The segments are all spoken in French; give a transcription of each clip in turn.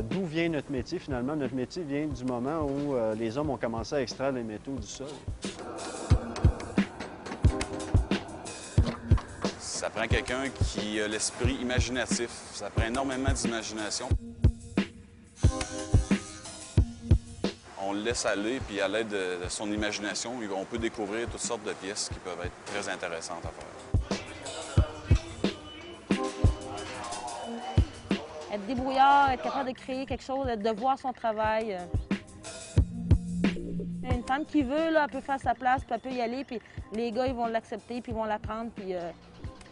D'où vient notre métier finalement? Notre métier vient du moment où les hommes ont commencé à extraire les métaux du sol. Ça prend quelqu'un qui a l'esprit imaginatif. Ça prend énormément d'imagination. On le laisse aller, puis à l'aide de son imagination, on peut découvrir toutes sortes de pièces qui peuvent être très intéressantes à faire. Être débrouillard, être capable de créer quelque chose, de voir son travail. Une femme qui veut, là, elle peut faire sa place, puis elle peut y aller, puis les gars, ils vont l'accepter, puis ils vont la prendre, puis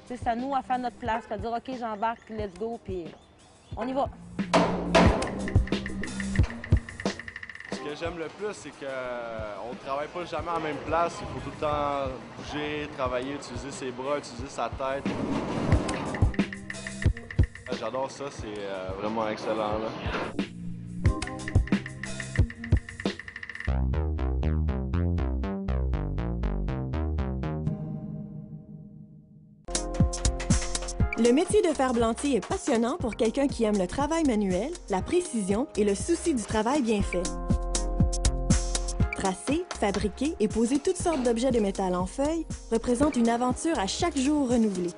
c'est à nous à faire notre place, puis à dire « OK, j'embarque, puis let's go », puis on y va. Ce que j'aime le plus, c'est qu'on ne travaille pas jamais à la même place. Il faut tout le temps bouger, travailler, utiliser ses bras, utiliser sa tête. J'adore ça, c'est vraiment excellent, là. Le métier de ferblantier est passionnant pour quelqu'un qui aime le travail manuel, la précision et le souci du travail bien fait. Tracer, fabriquer et poser toutes sortes d'objets de métal en feuille représente une aventure à chaque jour renouvelée.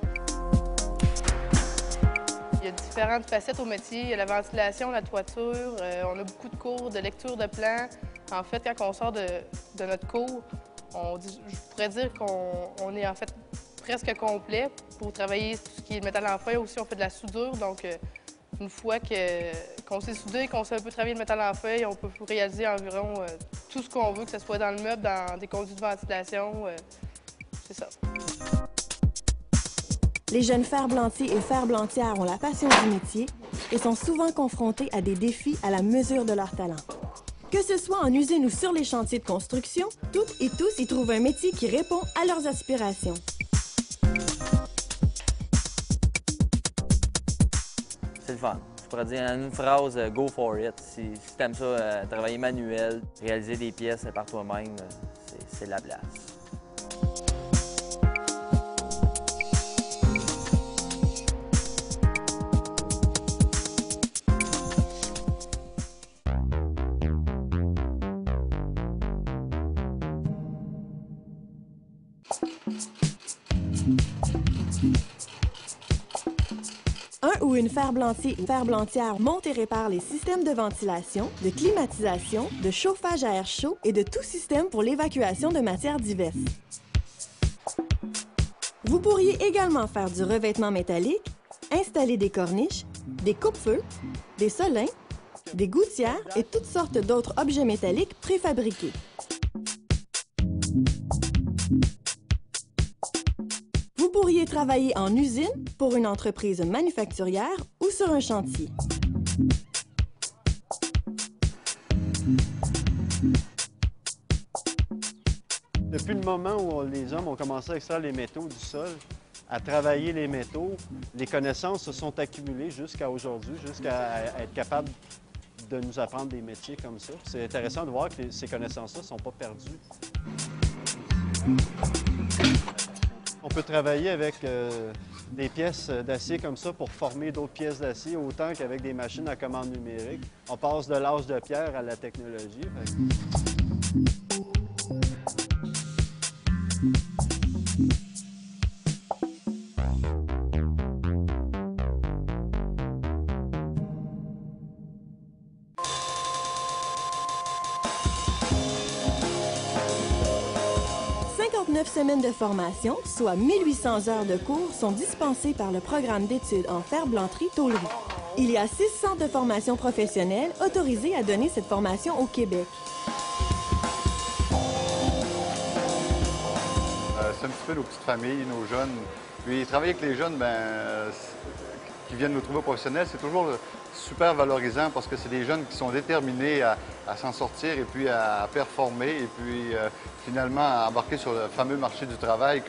Il y a différentes facettes au métier. Il y a la ventilation, la toiture. On a beaucoup de cours de lecture de plans. En fait, quand on sort de notre cours, je pourrais dire qu'on est en fait presque complet pour travailler tout ce qui est le métal en feuille. Aussi, on fait de la soudure. Donc, une fois qu'on s'est soudé, qu'on sait un peu travailler le métal en feuille, on peut réaliser environ tout ce qu'on veut, que ce soit dans le meuble, dans des conduits de ventilation. C'est ça. Les jeunes ferblantiers et ferblantières ont la passion du métier et sont souvent confrontés à des défis à la mesure de leur talent. Que ce soit en usine ou sur les chantiers de construction, toutes et tous y trouvent un métier qui répond à leurs aspirations. C'est le fun. Je pourrais dire en une phrase, go for it. Si t'aimes ça, travailler manuel, réaliser des pièces par toi-même, c'est la place. Un ou une ferblantier ou ferblantière monte et répare les systèmes de ventilation, de climatisation, de chauffage à air chaud et de tout système pour l'évacuation de matières diverses. Vous pourriez également faire du revêtement métallique, installer des corniches, des coupe-feux, des solins, des gouttières et toutes sortes d'autres objets métalliques préfabriqués. Vous pourriez travailler en usine, pour une entreprise manufacturière ou sur un chantier. Depuis le moment où les hommes ont commencé à extraire les métaux du sol, à travailler les métaux, les connaissances se sont accumulées jusqu'à aujourd'hui, jusqu'à être capable de nous apprendre des métiers comme ça. C'est intéressant de voir que ces connaissances-là ne sont pas perdues. On peut travailler avec des pièces d'acier comme ça pour former d'autres pièces d'acier, autant qu'avec des machines à commande numérique. On passe de l'âge de pierre à la technologie. Semaines de formation, soit 1800 heures de cours, sont dispensées par le programme d'études en ferblanterie-tôlerie. Il y a 6 centres de formation professionnelle autorisés à donner cette formation au Québec. C'est un petit peu nos petites familles, nos jeunes. Puis travailler avec les jeunes qui viennent nous trouver professionnels, c'est toujours super valorisant parce que c'est des jeunes qui sont déterminés à s'en sortir et puis à performer et puis finalement à embarquer sur le fameux marché du travail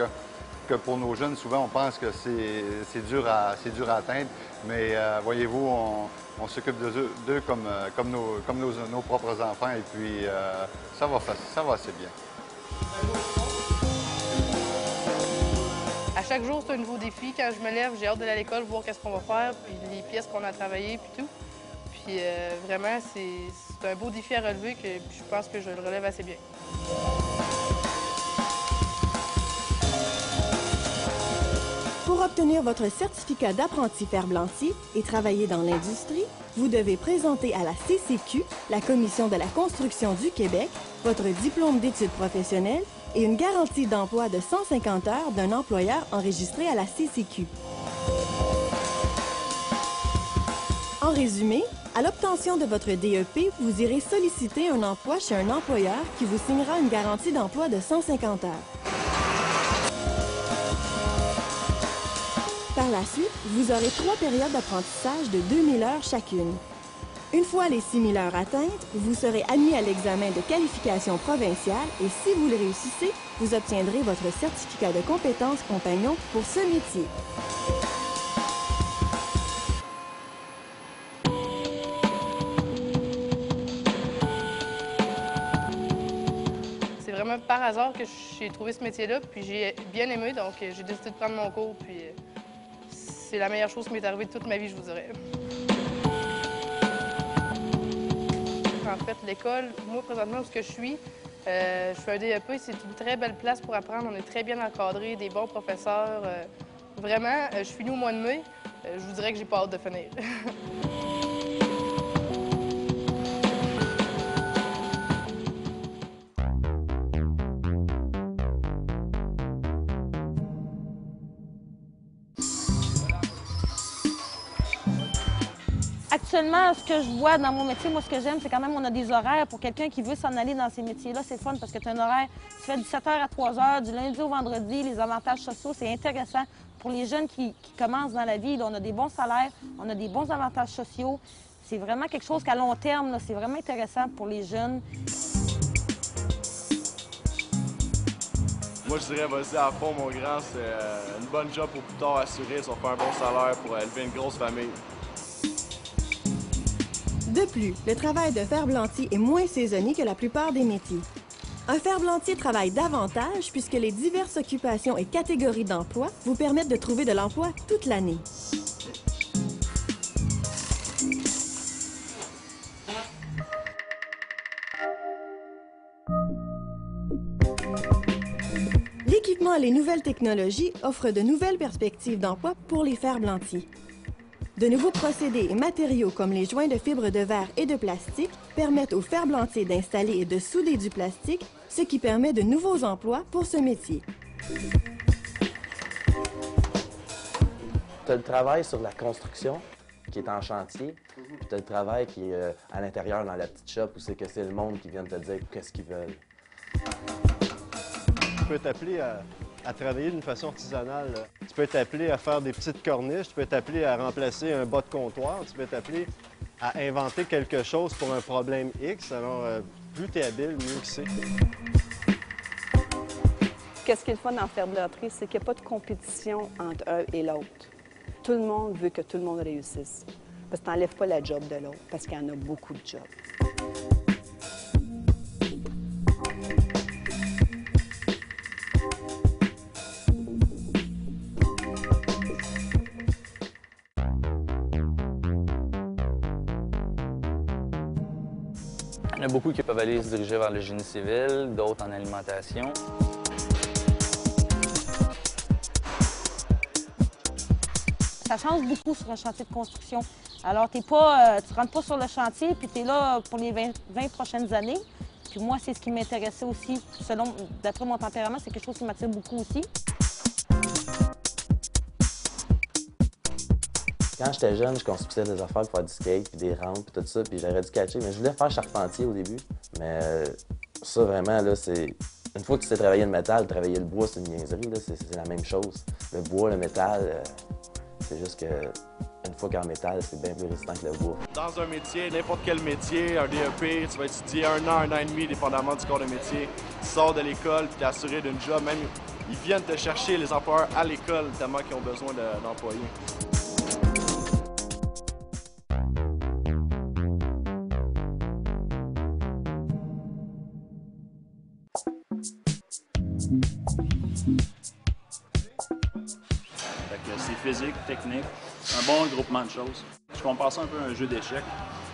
que pour nos jeunes, souvent, on pense que c'est dur à atteindre, mais voyez-vous, on s'occupe d'eux comme nos propres enfants, et puis ça va assez bien. À chaque jour, c'est un nouveau défi. Quand je me lève, j'ai hâte d'aller à l'école, voir qu'est-ce qu'on va faire, puis les pièces qu'on a travaillées, puis tout. Puis vraiment, c'est un beau défi à relever que je pense que je le relève assez bien. Pour obtenir votre certificat d'apprenti ferblantier et travailler dans l'industrie, vous devez présenter à la CCQ, la Commission de la construction du Québec, votre diplôme d'études professionnelles et une garantie d'emploi de 150 heures d'un employeur enregistré à la CCQ. En résumé, à l'obtention de votre DEP, vous irez solliciter un emploi chez un employeur qui vous signera une garantie d'emploi de 150 heures. Par la suite, vous aurez 3 périodes d'apprentissage de 2000 heures chacune. Une fois les 6000 heures atteintes, vous serez admis à l'examen de qualification provinciale et si vous le réussissez, vous obtiendrez votre certificat de compétences compagnon pour ce métier. C'est vraiment par hasard que j'ai trouvé ce métier-là, puis j'ai bien aimé, donc j'ai décidé de prendre mon cours, puis c'est la meilleure chose qui m'est arrivée de toute ma vie, je vous dirais. En fait, l'école, moi, présentement, où je suis un DEP, c'est une très belle place pour apprendre. On est très bien encadré, des bons professeurs. Vraiment, je finis au mois de mai. Je vous dirais que j'ai pas hâte de finir. Actuellement, ce que je vois dans mon métier, moi, ce que j'aime, c'est quand même on a des horaires pour quelqu'un qui veut s'en aller dans ces métiers-là. C'est fun parce que tu as un horaire, tu fais 17h à 3h, du lundi au vendredi, les avantages sociaux, c'est intéressant. Pour les jeunes qui commencent dans la vie, là, on a des bons salaires, on a des bons avantages sociaux. C'est vraiment quelque chose qu'à long terme, c'est vraiment intéressant pour les jeunes. Moi, je dirais, vas-y à fond, mon grand. C'est une bonne job pour plus tard assuré. Ça va faire un bon salaire pour élever une grosse famille. De plus, le travail de ferblantier est moins saisonnier que la plupart des métiers. Un ferblantier travaille davantage puisque les diverses occupations et catégories d'emploi vous permettent de trouver de l'emploi toute l'année. L'équipement et les nouvelles technologies offrent de nouvelles perspectives d'emploi pour les ferblantiers. De nouveaux procédés et matériaux comme les joints de fibres de verre et de plastique permettent aux ferblantiers d'installer et de souder du plastique, ce qui permet de nouveaux emplois pour ce métier. Tu as le travail sur la construction qui est en chantier, puis tu as le travail qui est à l'intérieur dans la petite shop où c'est le monde qui vient te dire qu'est-ce qu'ils veulent. Tu peux t'appeler à travailler d'une façon artisanale. Tu peux t'appeler à faire des petites corniches, tu peux t'appeler à remplacer un bas de comptoir, tu peux t'appeler à inventer quelque chose pour un problème X. Alors, plus tu es habile, mieux que c'est. Qu'est-ce qui est le fun en ferblanterie, c'est qu'il n'y a pas de compétition entre un et l'autre. Tout le monde veut que tout le monde réussisse. Parce que tu n'enlèves pas la job de l'autre, parce qu'il y en a beaucoup de jobs. Il y en a beaucoup qui peuvent aller se diriger vers le génie civil, d'autres en alimentation. Ça change beaucoup sur un chantier de construction. Alors, tu rentres pas sur le chantier, puis tu es là pour les 20 prochaines années. Puis moi, c'est ce qui m'intéressait aussi, d'après mon tempérament, c'est quelque chose qui m'attire beaucoup aussi. Quand j'étais jeune, je construisais des affaires pour faire du skate, puis des rampes, puis tout ça, puis j'aurais dû catcher. Mais je voulais faire charpentier au début. Mais ça, vraiment, là, c'est... Une fois que tu sais travailler le métal, travailler le bois, c'est une niaiserie, là. C'est la même chose. Le bois, le métal, c'est juste que... Une fois qu'en métal, c'est bien plus résistant que le bois. Dans un métier, n'importe quel métier, un DEP, tu vas étudier 1 an et demi, dépendamment du corps de métier. Tu sors de l'école, puis tu es assuré d'une job, même ils viennent te chercher les employeurs à l'école tellement qu'ils ont besoin d'employés. C'est physique, technique, un bon regroupement de choses. Je compare ça un peu à un jeu d'échecs.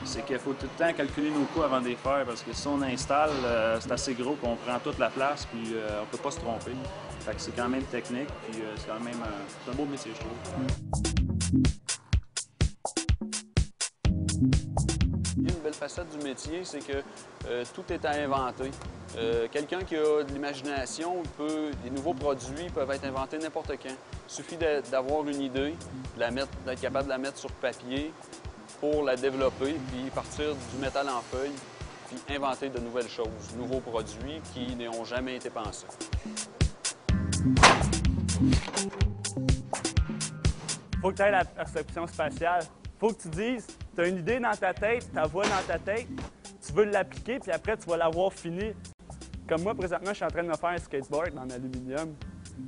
C'est qu'il faut tout le temps calculer nos coups avant de les faire parce que si on installe, c'est assez gros qu'on prend toute la place puis on peut pas se tromper. Fait que c'est quand même technique puis c'est quand même un beau métier, je trouve. Une belle facette du métier, c'est que tout est à inventer. Quelqu'un qui a de l'imagination, des nouveaux produits peuvent être inventés n'importe quand. Il suffit d'avoir une idée, d'être capable de la mettre sur papier pour la développer, puis partir du métal en feuille, puis inventer de nouvelles choses, nouveaux produits qui n'ont jamais été pensés. Faut que tu aies la perception spatiale. Faut que tu dises, tu as une idée dans ta tête, ta voix dans ta tête, tu veux l'appliquer, puis après, tu vas l'avoir fini. Comme moi, présentement, je suis en train de me faire un skateboard en aluminium.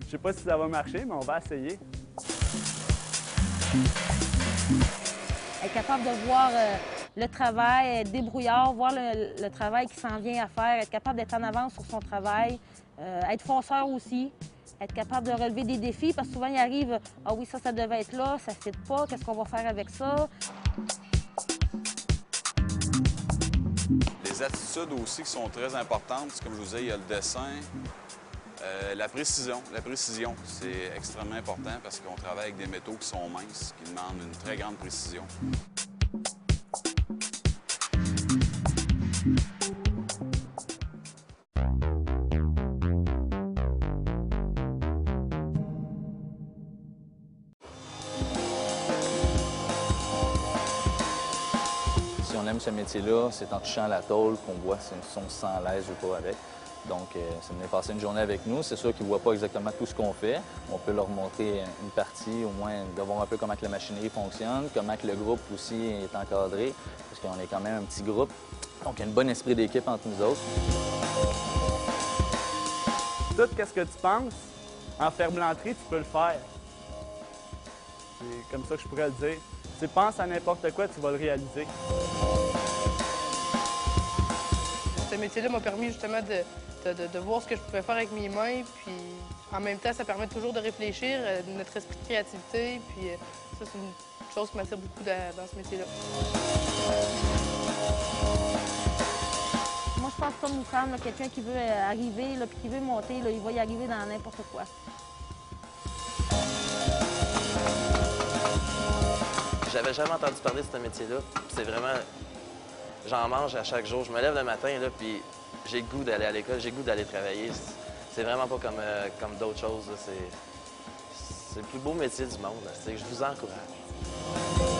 Je sais pas si ça va marcher, mais on va essayer. Être capable de voir le travail, être débrouillard, voir le travail qui s'en vient à faire, être capable d'être en avance sur son travail, être fonceur aussi, être capable de relever des défis, parce que souvent, il arrive « Ah oui, ça devait être là, ça ne fit pas, qu'est-ce qu'on va faire avec ça? » Les attitudes aussi qui sont très importantes, comme je vous disais, il y a le dessin, la précision. La précision, c'est extrêmement important parce qu'on travaille avec des métaux qui sont minces, qui demandent une très grande précision. Si on aime ce métier-là, c'est en touchant la tôle qu'on voit si on se sent à l'aise ou pas avec. Donc, c'est de venir passer une journée avec nous. C'est sûr qu'ils ne voient pas exactement tout ce qu'on fait. On peut leur montrer une partie, au moins de voir un peu comment que la machinerie fonctionne, comment que le groupe aussi est encadré, parce qu'on est quand même un petit groupe. Donc, il y a un bon esprit d'équipe entre nous autres. Tout ce que tu penses, en ferblanterie, tu peux le faire. C'est comme ça que je pourrais le dire. Tu penses à n'importe quoi, tu vas le réaliser. Ce métier-là m'a permis justement de voir ce que je pouvais faire avec mes mains, puis en même temps, ça permet toujours de réfléchir, notre esprit de créativité, puis ça, c'est une chose qui m'attire beaucoup dans ce métier-là. Moi, je pense comme Moufram, quelqu'un qui veut arriver, puis qui veut monter, il va y arriver dans n'importe quoi. J'avais jamais entendu parler de ce métier-là. C'est vraiment... J'en mange à chaque jour. Je me lève le matin, là, puis j'ai le goût d'aller à l'école, j'ai le goût d'aller travailler. C'est vraiment pas comme d'autres choses. C'est le plus beau métier du monde. Je vous encourage.